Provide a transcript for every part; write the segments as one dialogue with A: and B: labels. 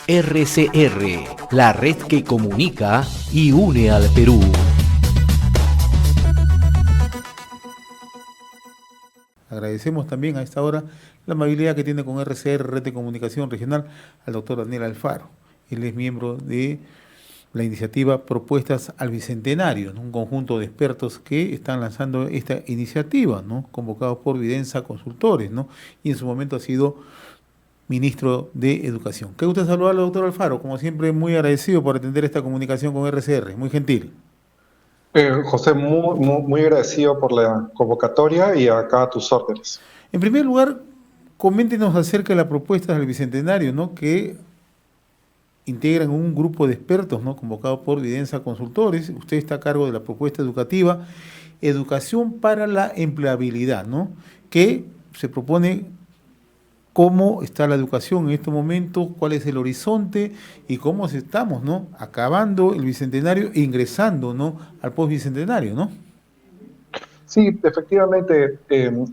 A: RCR, la red que comunica y une al Perú.
B: Agradecemos también a esta hora la amabilidad que tiene con RCR, Red de Comunicación Regional, al doctor Daniel Alfaro. Él es miembro de la iniciativa Propuestas al Bicentenario, ¿no? Un conjunto de expertos que están lanzando esta iniciativa, ¿no? Convocados por Vidensa Consultores, ¿no? Y en su momento ha sido ministro de Educación. Qué gusto saludarlo, doctor Alfaro. Como siempre, muy agradecido por atender esta comunicación con RCR. Muy gentil.
C: José, muy agradecido por la convocatoria y acá a tus órdenes.
B: En primer lugar, coméntenos acerca de la propuesta del Bicentenario, ¿no? Que integran un grupo de expertos, ¿no? Convocado por Vidensa Consultores. Usted está a cargo de la propuesta educativa Educación para la Empleabilidad, ¿no? Que se propone cómo está la educación en estos momentos, cuál es el horizonte y cómo estamos, ¿no? Acabando el Bicentenario e ingresando, ¿no? Al post-Bicentenario, ¿no?
C: Sí, efectivamente,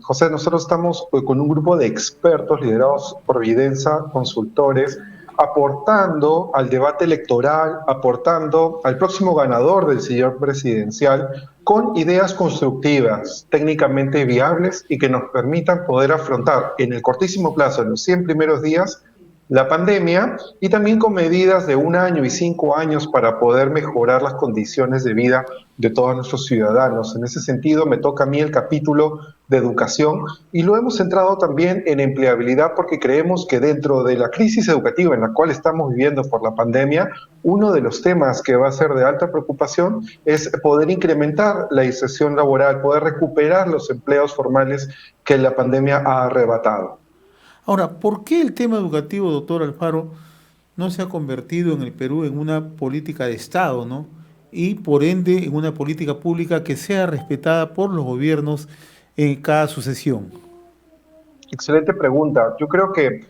C: José, nosotros estamos con un grupo de expertos liderados por Vidensa Consultores, aportando al debate electoral, aportando al próximo ganador del sillón presidencial con ideas constructivas, técnicamente viables y que nos permitan poder afrontar en el cortísimo plazo, en los 100 primeros días, la pandemia y también con medidas de 1 año y 5 años para poder mejorar las condiciones de vida de todos nuestros ciudadanos. En ese sentido, me toca a mí el capítulo de educación y lo hemos centrado también en empleabilidad porque creemos que dentro de la crisis educativa en la cual estamos viviendo por la pandemia, uno de los temas que va a ser de alta preocupación es poder incrementar la inserción laboral, poder recuperar los empleos formales que la pandemia ha arrebatado.
B: Ahora, ¿por qué el tema educativo, doctor Alfaro, no se ha convertido en el Perú en una política de Estado, ¿no? Y por ende en una política pública que sea respetada por los gobiernos en cada sucesión?
C: Excelente pregunta. Yo creo que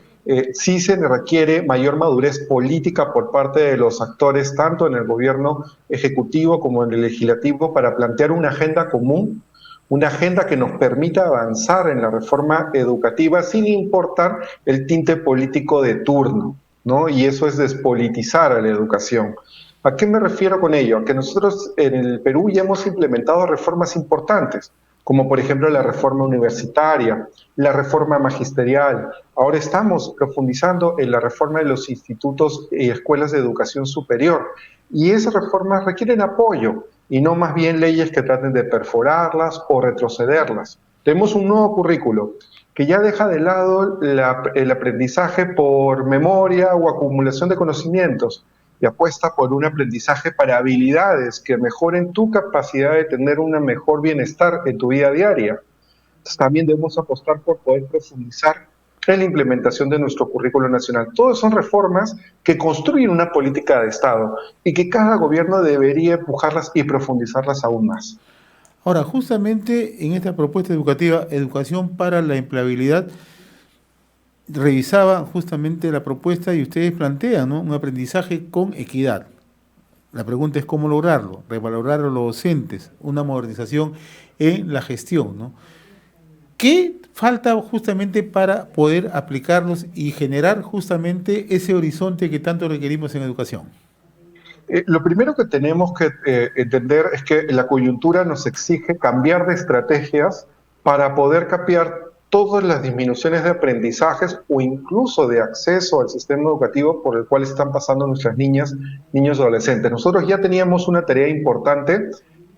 C: sí se requiere mayor madurez política por parte de los actores, tanto en el gobierno ejecutivo como en el legislativo, para plantear una agenda común, una agenda que nos permita avanzar en la reforma educativa sin importar el tinte político de turno, ¿no? Y eso es despolitizar a la educación. ¿A qué me refiero con ello? A que nosotros en el Perú ya hemos implementado reformas importantes, como por ejemplo la reforma universitaria, la reforma magisterial. Ahora estamos profundizando en la reforma de los institutos y escuelas de educación superior. Y esas reformas requieren apoyo y no más bien leyes que traten de perforarlas o retrocederlas. Tenemos un nuevo currículo que ya deja de lado el aprendizaje por memoria o acumulación de conocimientos y apuesta por un aprendizaje para habilidades que mejoren tu capacidad de tener un mejor bienestar en tu vida diaria. Entonces, también debemos apostar por poder profundizar en la implementación de nuestro currículo nacional. Todas son reformas que construyen una política de Estado y que cada gobierno debería empujarlas y profundizarlas aún más.
B: Ahora, justamente en esta propuesta educativa, Educación para la Empleabilidad, revisaba justamente la propuesta y ustedes plantean, ¿no? Un aprendizaje con equidad. La pregunta es cómo lograrlo, revalorar a los docentes, una modernización en la gestión, ¿no? ¿Qué falta justamente para poder aplicarlos y generar justamente ese horizonte que tanto requerimos en educación?
C: Lo primero que tenemos que entender es que la coyuntura nos exige cambiar de estrategias para poder capear todas las disminuciones de aprendizajes o incluso de acceso al sistema educativo por el cual están pasando nuestras niñas, niños y adolescentes. Nosotros ya teníamos una tarea importante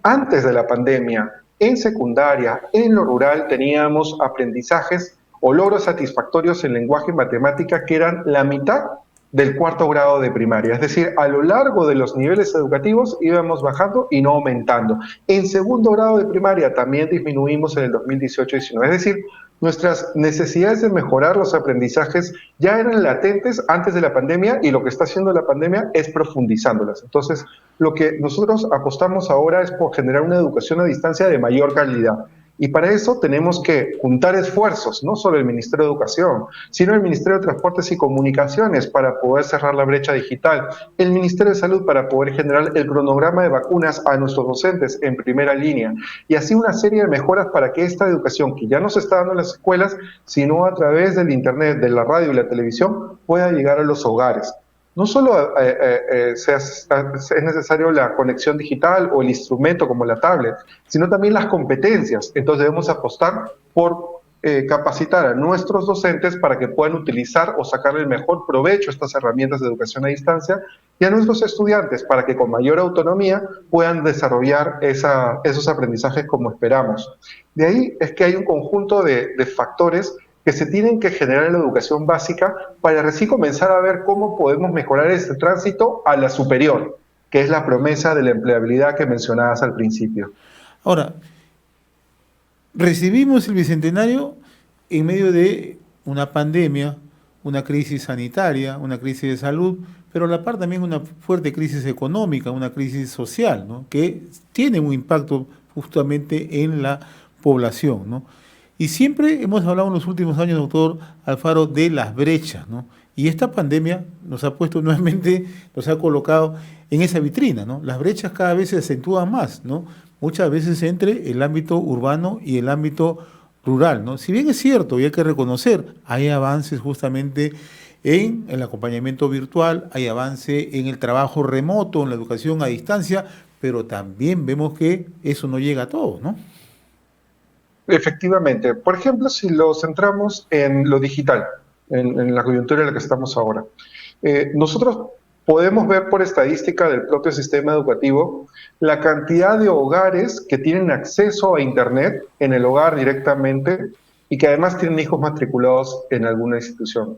C: antes de la pandemia. En secundaria, en lo rural, teníamos aprendizajes o logros satisfactorios en lenguaje y matemática que eran la mitad del 4º grado de primaria. Es decir, a lo largo de los niveles educativos íbamos bajando y no aumentando. En 2º grado de primaria también disminuimos en el 2018-19. Es decir, nuestras necesidades de mejorar los aprendizajes ya eran latentes antes de la pandemia y lo que está haciendo la pandemia es profundizándolas. Entonces, lo que nosotros apostamos ahora es por generar una educación a distancia de mayor calidad. Y para eso tenemos que juntar esfuerzos, no solo el Ministerio de Educación, sino el Ministerio de Transportes y Comunicaciones para poder cerrar la brecha digital, el Ministerio de Salud para poder generar el cronograma de vacunas a nuestros docentes en primera línea, y así una serie de mejoras para que esta educación que ya no se está dando en las escuelas, sino a través del Internet, de la radio y la televisión, pueda llegar a los hogares. No solo es necesario la conexión digital o el instrumento como la tablet, sino también las competencias. Entonces debemos apostar por capacitar a nuestros docentes para que puedan utilizar o sacar el mejor provecho a estas herramientas de educación a distancia, y a nuestros estudiantes para que con mayor autonomía puedan desarrollar esos aprendizajes como esperamos. De ahí es que hay un conjunto de factores que se tienen que generar en la educación básica para recién comenzar a ver cómo podemos mejorar este tránsito a la superior, que es la promesa de la empleabilidad que mencionabas al principio.
B: Ahora, recibimos el Bicentenario en medio de una pandemia, una crisis sanitaria, una crisis de salud, pero a la par también una fuerte crisis económica, una crisis social, ¿no?, que tiene un impacto justamente en la población, ¿no? Y siempre hemos hablado en los últimos años, doctor Alfaro, de las brechas, ¿no? Y esta pandemia nos ha puesto nuevamente, nos ha colocado en esa vitrina, ¿no? Las brechas cada vez se acentúan más, ¿no? Muchas veces entre el ámbito urbano y el ámbito rural, ¿no? Si bien es cierto y hay que reconocer, hay avances justamente en el acompañamiento virtual, hay avance en el trabajo remoto, en la educación a distancia, pero también vemos que eso no llega a todo, ¿no?
C: Efectivamente. Por ejemplo, si lo centramos en lo digital, en la coyuntura en la que estamos ahora, nosotros podemos ver por estadística del propio sistema educativo la cantidad de hogares que tienen acceso a Internet en el hogar directamente y que además tienen hijos matriculados en alguna institución.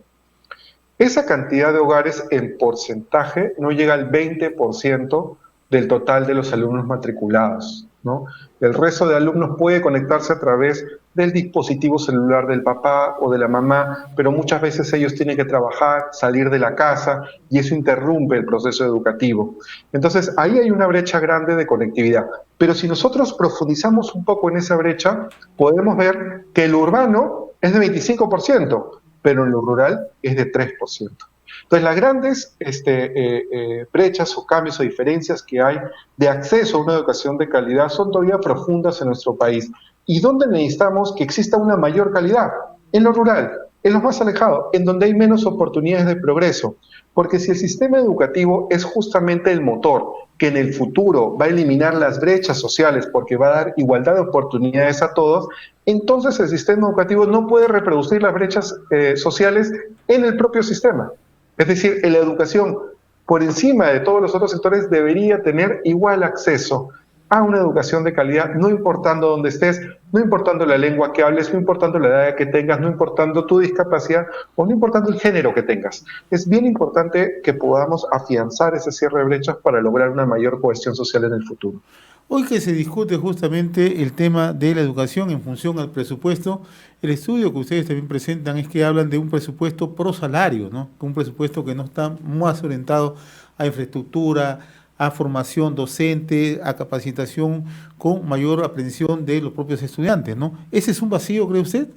C: Esa cantidad de hogares en porcentaje no llega al 20% del total de los alumnos matriculados, ¿no? El resto de alumnos puede conectarse a través del dispositivo celular del papá o de la mamá, pero muchas veces ellos tienen que trabajar, salir de la casa, y eso interrumpe el proceso educativo. Entonces, ahí hay una brecha grande de conectividad. Pero si nosotros profundizamos un poco en esa brecha, podemos ver que el urbano es de 25%, pero en lo rural es de 3%. Entonces, las grandes brechas o cambios o diferencias que hay de acceso a una educación de calidad son todavía profundas en nuestro país. ¿Y dónde necesitamos que exista una mayor calidad? En lo rural, en lo más alejado, en donde hay menos oportunidades de progreso. Porque si el sistema educativo es justamente el motor que en el futuro va a eliminar las brechas sociales porque va a dar igualdad de oportunidades a todos, entonces el sistema educativo no puede reproducir las brechas sociales en el propio sistema. Es decir, la educación, por encima de todos los otros sectores, debería tener igual acceso a una educación de calidad, no importando dónde estés, no importando la lengua que hables, no importando la edad que tengas, no importando tu discapacidad o no importando el género que tengas. Es bien importante que podamos afianzar ese cierre de brechas para lograr una mayor cohesión social en el futuro.
B: Hoy que se discute justamente el tema de la educación en función al presupuesto, el estudio que ustedes también presentan es que hablan de un presupuesto pro salario, ¿no? Un presupuesto que no está más orientado a infraestructura, a formación docente, a capacitación con mayor aprehensión de los propios estudiantes, ¿no? ¿Ese es un vacío, cree usted?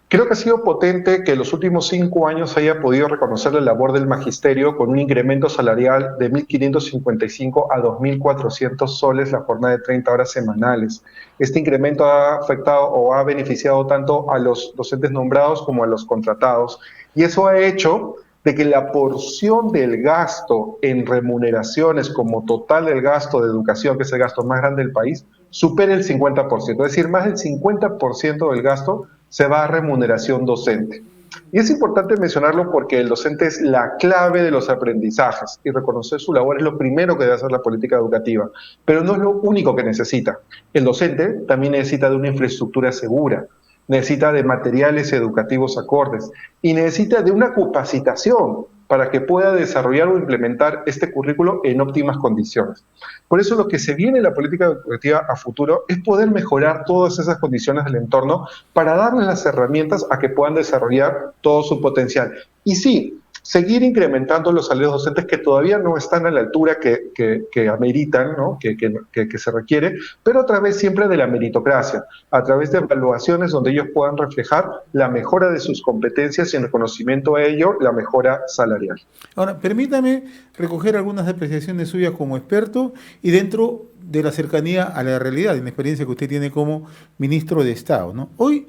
C: Creo que ha sido potente que en los últimos 5 años haya podido reconocer la labor del magisterio con un incremento salarial de 1.555 a 2.400 soles la jornada de 30 horas semanales. Este incremento ha afectado o ha beneficiado tanto a los docentes nombrados como a los contratados, y eso ha hecho de que la porción del gasto en remuneraciones como total del gasto de educación, que es el gasto más grande del país, supere el 50%. Es decir, más del 50% del gasto se va a remuneración docente. Y es importante mencionarlo porque el docente es la clave de los aprendizajes y reconocer su labor es lo primero que debe hacer la política educativa, pero no es lo único que necesita. El docente también necesita de una infraestructura segura, necesita de materiales educativos acordes y necesita de una capacitación para que pueda desarrollar o implementar este currículo en óptimas condiciones. Por eso lo que se viene en la política educativa a futuro es poder mejorar todas esas condiciones del entorno para darles las herramientas a que puedan desarrollar todo su potencial. Y sí, seguir incrementando los salarios docentes que todavía no están a la altura que ameritan, ¿no? que se requiere, pero a través siempre de la meritocracia, a través de evaluaciones donde ellos puedan reflejar la mejora de sus competencias y en reconocimiento a ello, la mejora salarial.
B: Ahora, permítame recoger algunas apreciaciones suyas como experto y dentro de la cercanía a la realidad, en la experiencia que usted tiene como ministro de Estado, ¿no? Hoy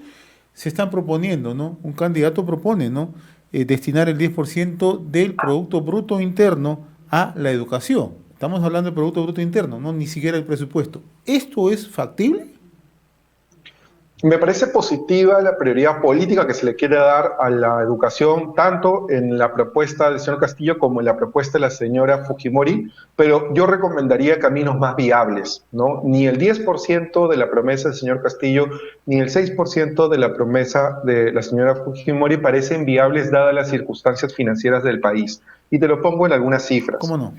B: se están proponiendo, ¿no? Un candidato propone, ¿no? Destinar el 10% del Producto Bruto Interno a la educación. Estamos hablando del Producto Bruto Interno, no ni siquiera el presupuesto. ¿Esto es factible?
C: Me parece positiva la prioridad política que se le quiere dar a la educación, tanto en la propuesta del señor Castillo como en la propuesta de la señora Fujimori, pero yo recomendaría caminos más viables, ¿no? Ni el 10% de la promesa del señor Castillo, ni el 6% de la promesa de la señora Fujimori parecen viables dadas las circunstancias financieras del país. Y te lo pongo en algunas cifras.
B: ¿Cómo no?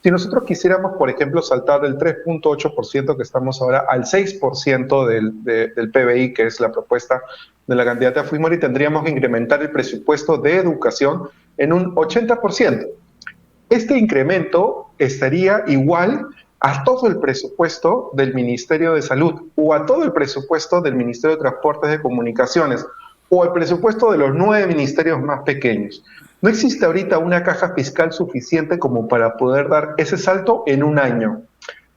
C: Si nosotros quisiéramos, por ejemplo, saltar del 3.8% que estamos ahora al 6% del PBI, que es la propuesta de la candidata Fujimori, tendríamos que incrementar el presupuesto de educación en un 80%. Este incremento estaría igual a todo el presupuesto del Ministerio de Salud o a todo el presupuesto del Ministerio de Transportes y Comunicaciones o el presupuesto de los 9 ministerios más pequeños. No existe ahorita una caja fiscal suficiente como para poder dar ese salto en un año.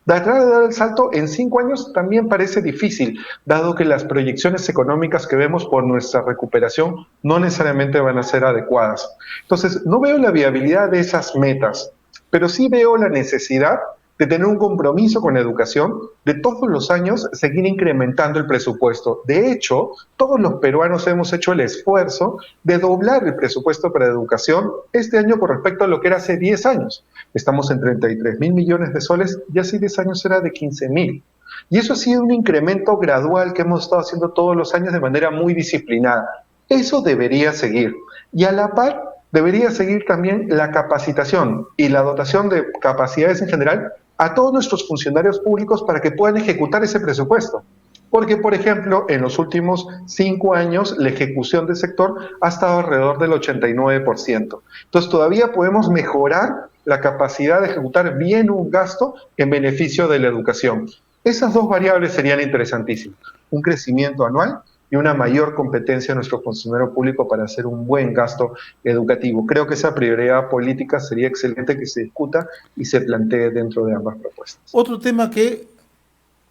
C: Tratar de dar el salto en 5 años también parece difícil, dado que las proyecciones económicas que vemos por nuestra recuperación no necesariamente van a ser adecuadas. Entonces, no veo la viabilidad de esas metas, pero sí veo la necesidad de tener un compromiso con la educación, de todos los años seguir incrementando el presupuesto. De hecho, todos los peruanos hemos hecho el esfuerzo de doblar el presupuesto para educación este año con respecto a lo que era hace 10 años. Estamos en 33.000 millones de soles y hace 10 años era de 15.000. Y eso ha sido un incremento gradual que hemos estado haciendo todos los años de manera muy disciplinada. Eso debería seguir. Y a la par, debería seguir también la capacitación y la dotación de capacidades en general a todos nuestros funcionarios públicos para que puedan ejecutar ese presupuesto. Porque, por ejemplo, en los últimos 5 años la ejecución del sector ha estado alrededor del 89%. Entonces todavía podemos mejorar la capacidad de ejecutar bien un gasto en beneficio de la educación. Esas dos variables serían interesantísimas. Un crecimiento anual y una mayor competencia de nuestro funcionario público para hacer un buen gasto educativo. Creo que esa prioridad política sería excelente que se discuta y se plantee dentro de ambas propuestas.
B: Otro tema que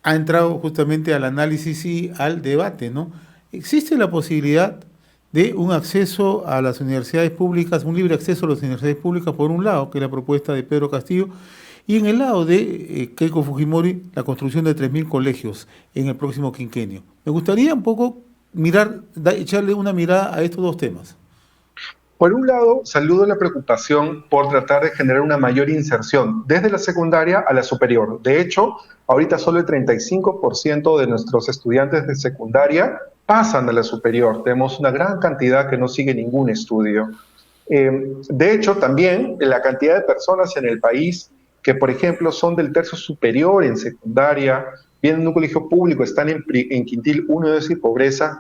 B: ha entrado justamente al análisis y al debate, ¿no? ¿Existe la posibilidad de un acceso a las universidades públicas, un libre acceso a las universidades públicas por un lado, que es la propuesta de Pedro Castillo, y en el lado de Keiko Fujimori, la construcción de 3.000 colegios en el próximo quinquenio? Me gustaría un poco echarle una mirada a estos dos temas.
C: Por un lado, saludo la preocupación por tratar de generar una mayor inserción desde la secundaria a la superior. De hecho, ahorita solo el 35% de nuestros estudiantes de secundaria pasan a la superior. Tenemos una gran cantidad que no sigue ningún estudio. De hecho, también la cantidad de personas en el país que, por ejemplo, son del tercio superior en secundaria, vienen en un colegio público, están en quintil 1 de pobreza,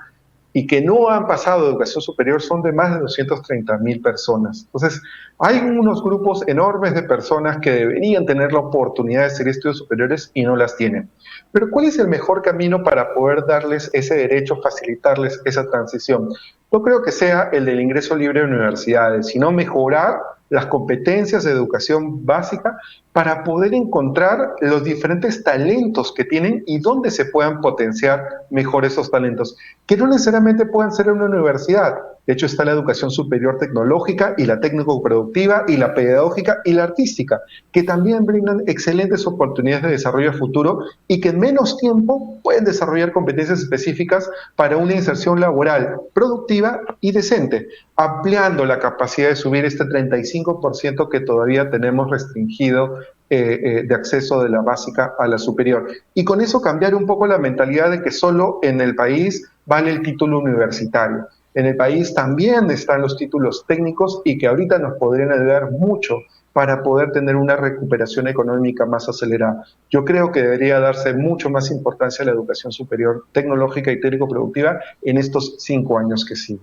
C: y que no han pasado educación superior son de más de 230.000 personas. Entonces, hay unos grupos enormes de personas que deberían tener la oportunidad de hacer estudios superiores y no las tienen. Pero ¿cuál es el mejor camino para poder darles ese derecho, facilitarles esa transición? No creo que sea el del ingreso libre a universidades, sino mejorar las competencias de educación básica para poder encontrar los diferentes talentos que tienen y dónde se puedan potenciar mejor esos talentos, que no necesariamente puedan ser en una universidad. De hecho, está la educación superior tecnológica y la técnico-productiva y la pedagógica y la artística, que también brindan excelentes oportunidades de desarrollo futuro y que en menos tiempo pueden desarrollar competencias específicas para una inserción laboral productiva y decente, ampliando la capacidad de subir este 35% que todavía tenemos restringido de acceso de la básica a la superior. Y con eso cambiar un poco la mentalidad de que solo en el país vale el título universitario. En el país también están los títulos técnicos y que ahorita nos podrían ayudar mucho para poder tener una recuperación económica más acelerada. Yo creo que debería darse mucho más importancia a la educación superior tecnológica y técnico-productiva en estos 5 años que siguen.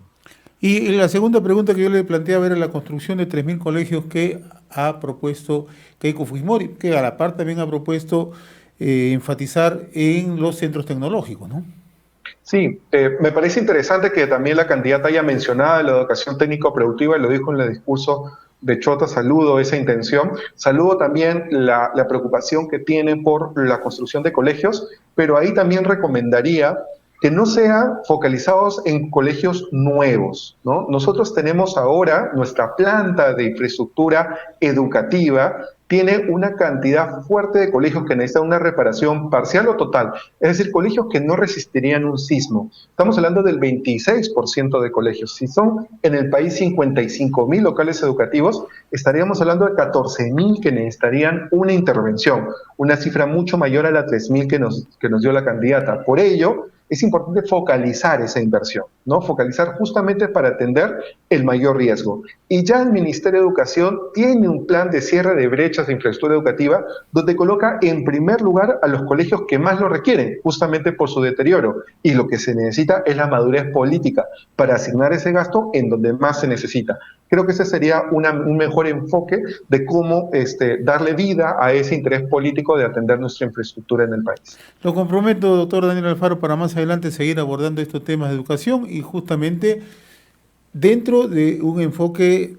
B: Y la segunda pregunta que yo le planteaba era la construcción de 3.000 colegios que ha propuesto Keiko Fujimori, que a la par también ha propuesto enfatizar en los centros tecnológicos, ¿no?
C: Sí, me parece interesante que también la candidata haya mencionado la educación técnico-productiva y lo dijo en el discurso de Chota. Saludo esa intención. Saludo también la preocupación que tiene por la construcción de colegios, pero ahí también recomendaría que no sean focalizados en colegios nuevos, ¿no? Nosotros tenemos ahora nuestra planta de infraestructura educativa, tiene una cantidad fuerte de colegios que necesitan una reparación parcial o total, es decir, colegios que no resistirían un sismo. Estamos hablando del 26% de colegios. Si son en el país 55.000 locales educativos, estaríamos hablando de 14.000 que necesitarían una intervención, una cifra mucho mayor a la 3.000 que nos dio la candidata. Por ello, es importante focalizar esa inversión, ¿no? Focalizar justamente para atender el mayor riesgo. Y ya el Ministerio de Educación tiene un plan de cierre de brechas de infraestructura educativa donde coloca en primer lugar a los colegios que más lo requieren, justamente por su deterioro. Y lo que se necesita es la madurez política para asignar ese gasto en donde más se necesita. Creo que ese sería un mejor enfoque de cómo darle vida a ese interés político de atender nuestra infraestructura en el país.
B: Lo comprometo, doctor Daniel Alfaro, para más adelante seguir abordando estos temas de educación y justamente dentro de un enfoque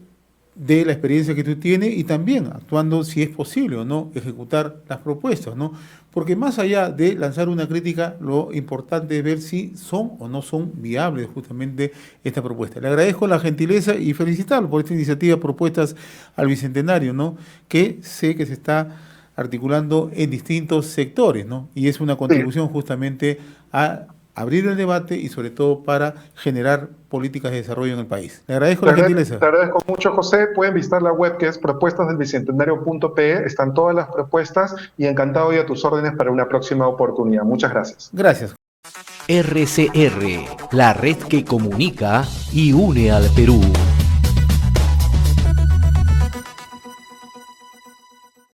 B: de la experiencia que tú tienes y también actuando, si es posible o no, ejecutar las propuestas, ¿no? Porque más allá de lanzar una crítica, lo importante es ver si son o no son viables justamente esta propuesta. Le agradezco la gentileza y felicitarlo por esta iniciativa Propuestas al Bicentenario, ¿no? Que sé que se está articulando en distintos sectores, ¿no? Y es una contribución justamente a abrir el debate y sobre todo para generar políticas de desarrollo en el país. Le agradezco la gentileza.
C: Te agradezco mucho, José. Pueden visitar la web que es propuestasdelbicentenario.pe. Están todas las propuestas y encantado y a tus órdenes para una próxima oportunidad. Muchas gracias.
B: Gracias.
A: RCR, la red que comunica y une al Perú.